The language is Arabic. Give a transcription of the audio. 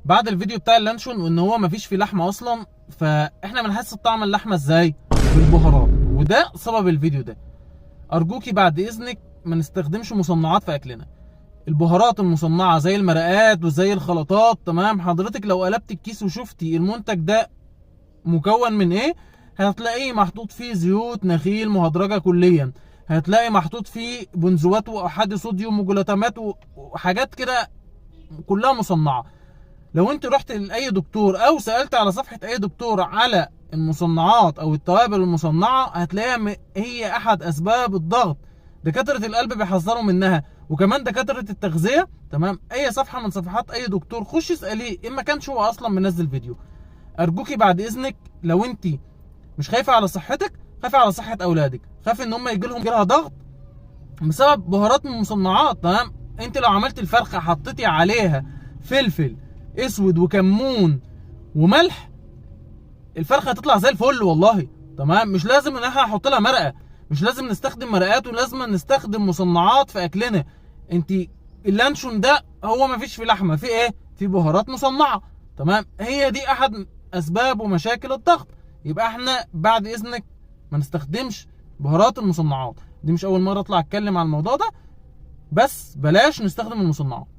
بعد الفيديو بتاع اللانشون وان هو مفيش فيه لحمه اصلا. فاحنا بنحس بطعم اللحمه ازاي؟ بالبهارات، وده سبب الفيديو ده. ارجوكي بعد اذنك ما نستخدمش مصنعات في اكلنا. البهارات المصنعه زي المرقات وزي الخلطات، تمام؟ حضرتك لو قلبت الكيس وشفتي المنتج ده مكون من ايه، هتلاقيه محطوط فيه زيوت نخيل مهدرجه كليا، هتلاقي محطوط فيه بنزوات واحادي صوديوم وجلوتامات وحاجات كده كلها مصنعه. لو انت رحت لاي دكتور او سالت على صفحه اي دكتور على المصنعات او التوابل المصنعه، هتلاقيها هي احد اسباب الضغط. دكاتره القلب بيحذروا منها، وكمان دكاتره التغذيه. تمام؟ اي صفحه من صفحات اي دكتور خش اساليه ان ما كانش هو اصلا منزل فيديو. ارجوكي بعد اذنك، لو انت مش خايفه على صحتك، خايفه على صحه اولادك، خايفه ان هم يجي لهم ضغط بسبب بهارات من المصنعات. تمام؟ انت لو عملت الفرخه حطيتي عليها فلفل اسود وكمون وملح، الفرخه هتطلع زي الفل والله. تمام؟ مش لازم ان احنا نحط لها مرقه، مش لازم نستخدم مرقات ولازم نستخدم مصنعات في اكلنا. انت اللانشون ده هو ما فيش فيه لحمه، في ايه؟ في بهارات مصنعه. تمام؟ هي دي احد اسباب ومشاكل الضغط. يبقى احنا بعد اذنك ما نستخدمش بهارات المصنعات. دي مش اول مره اطلع اتكلم عن الموضوع ده، بس بلاش نستخدم المصنعات.